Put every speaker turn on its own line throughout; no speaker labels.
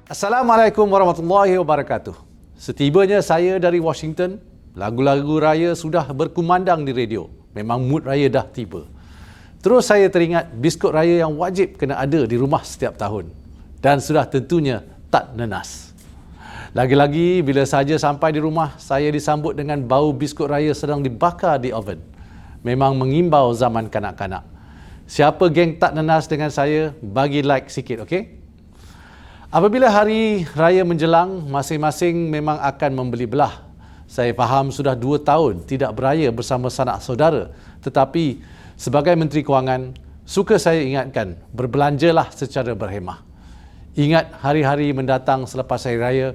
Assalamualaikum warahmatullahi wabarakatuh. Setibanya saya dari Washington, lagu-lagu raya sudah berkumandang di radio. Memang mood raya dah tiba. Terus saya teringat biskut raya yang wajib kena ada di rumah setiap tahun. Dan sudah tentunya tak nenas. Lagi-lagi bila saja sampai di rumah, saya disambut dengan bau biskut raya sedang dibakar di oven. Memang mengimbau zaman kanak-kanak. Siapa geng tak nenas dengan saya, bagi like sikit, okey? Apabila hari raya menjelang, masing-masing memang akan membeli belah. Saya faham sudah 2 tahun tidak beraya bersama sanak saudara. Tetapi sebagai Menteri Kewangan, suka saya ingatkan, berbelanjalah secara berhemah. Ingat hari-hari mendatang selepas hari raya,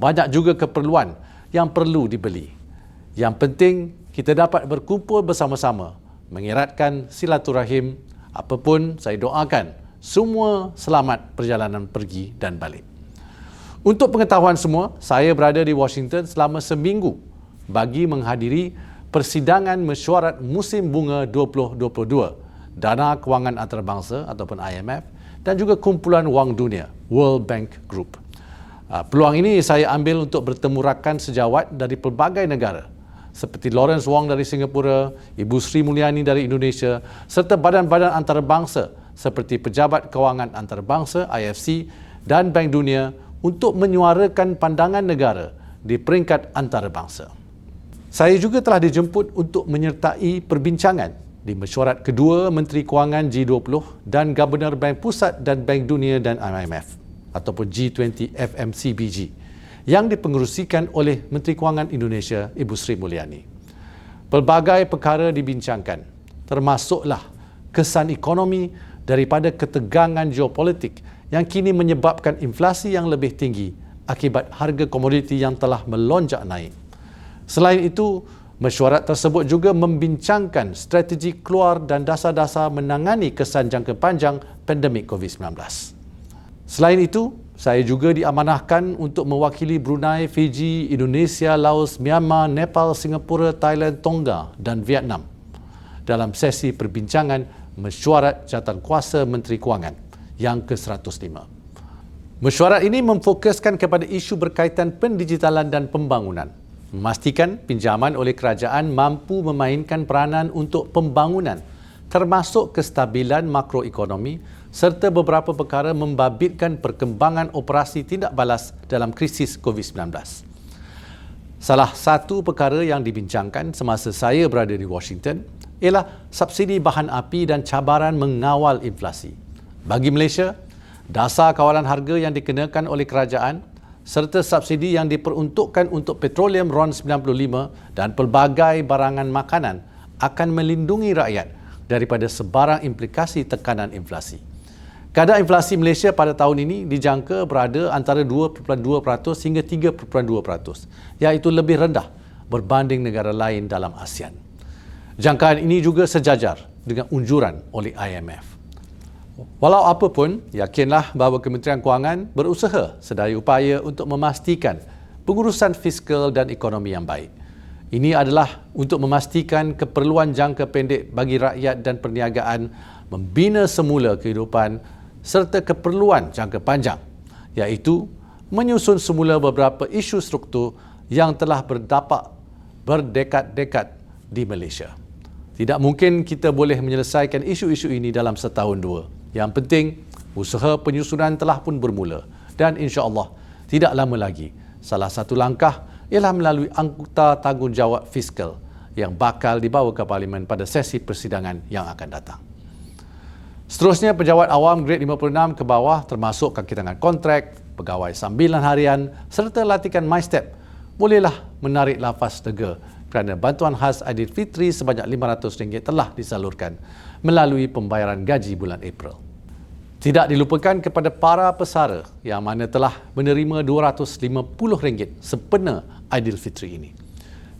banyak juga keperluan yang perlu dibeli. Yang penting, kita dapat berkumpul bersama-sama, mengeratkan silaturahim. Apapun, saya doakan semua selamat perjalanan pergi dan balik. Untuk pengetahuan semua, saya berada di Washington selama seminggu bagi menghadiri persidangan mesyuarat musim bunga 2022, Dana Kewangan Antarabangsa ataupun IMF dan juga Kumpulan Wang Dunia, World Bank Group. Peluang ini saya ambil untuk bertemu rakan sejawat dari pelbagai negara seperti Lawrence Wong dari Singapura, Ibu Sri Mulyani dari Indonesia serta badan-badan antarabangsa seperti Pejabat Kewangan Antarabangsa IFC dan Bank Dunia untuk menyuarakan pandangan negara di peringkat antarabangsa. Saya juga telah dijemput untuk menyertai perbincangan di mesyuarat kedua Menteri Kewangan G20 dan Governor Bank Pusat dan Bank Dunia dan IMF ataupun G20 FMCBG yang dipengerusikan oleh Menteri Kewangan Indonesia Ibu Sri Mulyani. Pelbagai perkara dibincangkan, termasuklah kesan ekonomi daripada ketegangan geopolitik yang kini menyebabkan inflasi yang lebih tinggi akibat harga komoditi yang telah melonjak naik. Selain itu, mesyuarat tersebut juga membincangkan strategi keluar dan dasar-dasar menangani kesan jangka panjang pandemik COVID-19. Selain itu, saya juga diamanahkan untuk mewakili Brunei, Fiji, Indonesia, Laos, Myanmar, Nepal, Singapura, Thailand, Tonga dan Vietnam dalam sesi perbincangan mesyuarat jawatankuasa Menteri Kewangan yang ke-105. Mesyuarat ini memfokuskan kepada isu berkaitan pendigitalan dan pembangunan, memastikan pinjaman oleh kerajaan mampu memainkan peranan untuk pembangunan termasuk kestabilan makroekonomi serta beberapa perkara membabitkan perkembangan operasi tindak balas dalam krisis COVID-19. Salah satu perkara yang dibincangkan semasa saya berada di Washington ialah subsidi bahan api dan cabaran mengawal inflasi. Bagi Malaysia, dasar kawalan harga yang dikenakan oleh kerajaan serta subsidi yang diperuntukkan untuk petroleum RON 95 dan pelbagai barangan makanan akan melindungi rakyat daripada sebarang implikasi tekanan inflasi. Kadar inflasi Malaysia pada tahun ini dijangka berada antara 2.2% hingga 3.2%, iaitu lebih rendah berbanding negara lain dalam ASEAN. Jangkaan ini juga sejajar dengan unjuran oleh IMF. Walau apapun, yakinlah bahawa Kementerian Kewangan berusaha sedaya upaya untuk memastikan pengurusan fiskal dan ekonomi yang baik. Ini adalah untuk memastikan keperluan jangka pendek bagi rakyat dan perniagaan, membina semula kehidupan serta keperluan jangka panjang, iaitu menyusun semula beberapa isu struktur yang telah berdampak berdekad-dekad di Malaysia. Tidak mungkin kita boleh menyelesaikan isu-isu ini dalam setahun dua. Yang penting, usaha penyusunan telah pun bermula dan insya-Allah tidak lama lagi. Salah satu langkah ialah melalui angkutan tanggungjawab fiskal yang bakal dibawa ke Parlimen pada sesi persidangan yang akan datang. Seterusnya, pejabat awam grade 56 ke bawah termasuk kaki tangan kontrak, pegawai sambilan harian serta latihan MyStep bolehlah menarik lafaz lega kerana bantuan khas Aidilfitri sebanyak RM500 telah disalurkan melalui pembayaran gaji bulan April. Tidak dilupakan kepada para pesara yang mana telah menerima RM250 sempena Aidilfitri ini.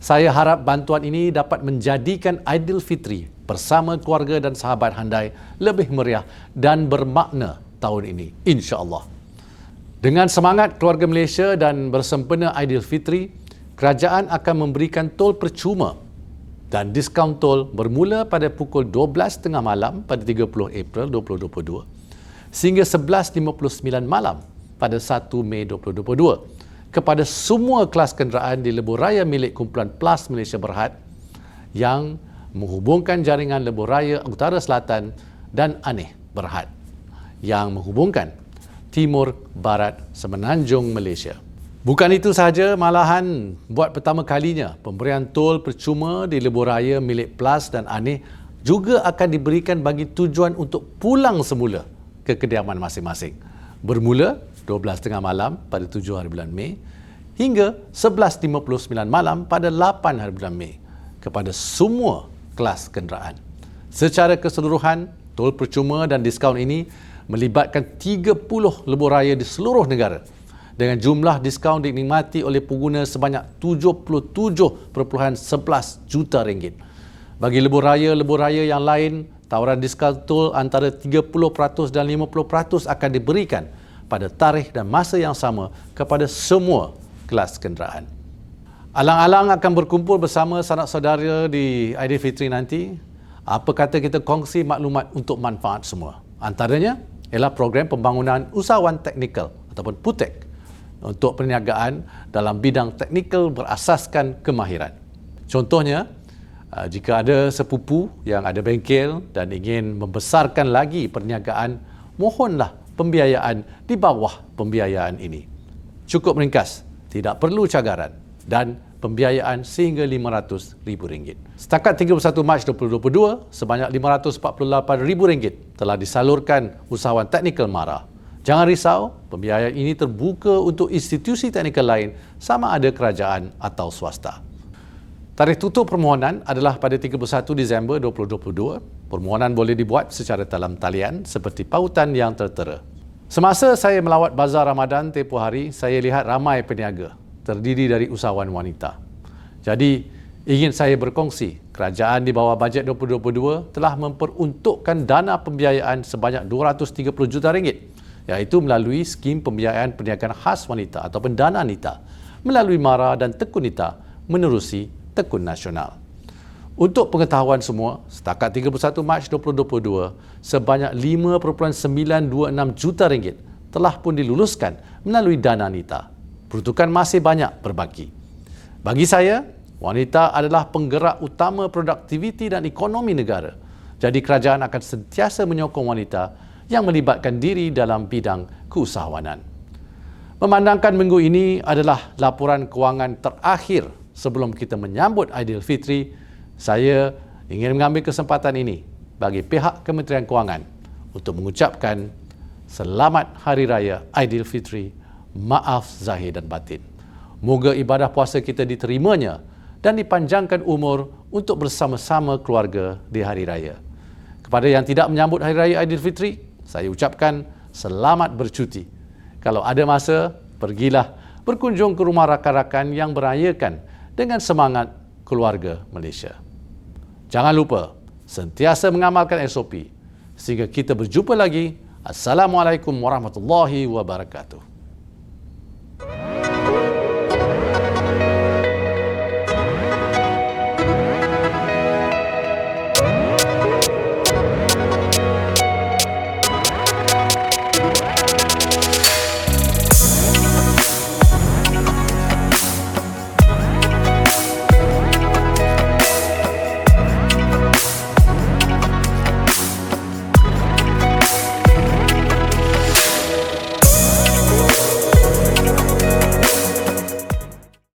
Saya harap bantuan ini dapat menjadikan Aidilfitri bersama keluarga dan sahabat handai lebih meriah dan bermakna tahun ini, insya-Allah. Dengan semangat keluarga Malaysia dan bersempena Aidilfitri, kerajaan akan memberikan tol percuma dan diskaun tol bermula pada pukul 12.30 malam pada 30 April 2022 sehingga 11.59 malam pada 1 Mei 2022 kepada semua kelas kenderaan di lebuh raya milik Kumpulan PLAS Malaysia Berhad yang menghubungkan jaringan lebuh raya Utara Selatan dan Aneh Berhad yang menghubungkan Timur Barat Semenanjung Malaysia. Bukan itu sahaja, malahan buat pertama kalinya pemberian tol percuma di lebuh raya milik PLAS dan Aneh juga akan diberikan bagi tujuan untuk pulang semula ke kediaman masing-masing. Bermula 12.30 malam pada 7 hari bulan Mei hingga 11.59 malam pada 8 hari bulan Mei kepada semua kelas kenderaan. Secara keseluruhan, tol percuma dan diskaun ini melibatkan 30 lebuh raya di seluruh negara dengan jumlah diskaun dinikmati oleh pengguna sebanyak 77.11 juta ringgit. Bagi lebuh raya yang lain, tawaran diskaun tol antara 30% dan 50% akan diberikan pada tarikh dan masa yang sama kepada semua kelas kenderaan. Alang-alang akan berkumpul bersama sanak saudara di Aidilfitri nanti. Apa kata kita kongsi maklumat untuk manfaat semua? Antaranya ialah program pembangunan usahawan teknikal ataupun PUTEK untuk perniagaan dalam bidang teknikal berasaskan kemahiran. Contohnya, jika ada sepupu yang ada bengkel dan ingin membesarkan lagi perniagaan, mohonlah pembiayaan di bawah pembiayaan ini. Cukup ringkas, tidak perlu cagaran dan pembiayaan sehingga RM500,000. Setakat 31 Mac 2022, sebanyak RM548,000 telah disalurkan usahawan teknikal MARA. Jangan risau, pembiayaan ini terbuka untuk institusi teknikal lain sama ada kerajaan atau swasta. Tarikh tutup permohonan adalah pada 31 Disember 2022. Permohonan boleh dibuat secara dalam talian seperti pautan yang tertera. Semasa saya melawat Bazar Ramadan tempoh hari, saya lihat ramai peniaga terdiri dari usahawan wanita. Jadi, ingin saya berkongsi, kerajaan di bawah bajet 2022 telah memperuntukkan dana pembiayaan sebanyak RM230 juta, iaitu melalui skim pembiayaan perniagaan khas wanita ataupun Dana Nita, melalui MARA dan Tekun Nita menerusi Tekun Nasional. Untuk pengetahuan semua, setakat 31 Mac 2022, sebanyak RM5.926 juta telah pun diluluskan melalui Dana Nita. Peruntukan masih banyak berbaki. Bagi saya, wanita adalah penggerak utama produktiviti dan ekonomi negara. Jadi kerajaan akan sentiasa menyokong wanita yang melibatkan diri dalam bidang keusahawanan. Memandangkan minggu ini adalah laporan kewangan terakhir sebelum kita menyambut Aidilfitri, saya ingin mengambil kesempatan ini bagi pihak Kementerian Kewangan untuk mengucapkan Selamat Hari Raya Aidilfitri, maaf zahir dan batin. Moga ibadah puasa kita diterimanya dan dipanjangkan umur untuk bersama-sama keluarga di Hari Raya. Kepada yang tidak menyambut Hari Raya Aidilfitri, saya ucapkan selamat bercuti. Kalau ada masa, pergilah berkunjung ke rumah rakan-rakan yang merayakan dengan semangat keluarga Malaysia. Jangan lupa, sentiasa mengamalkan SOP. Sehingga kita berjumpa lagi. Assalamualaikum warahmatullahi wabarakatuh.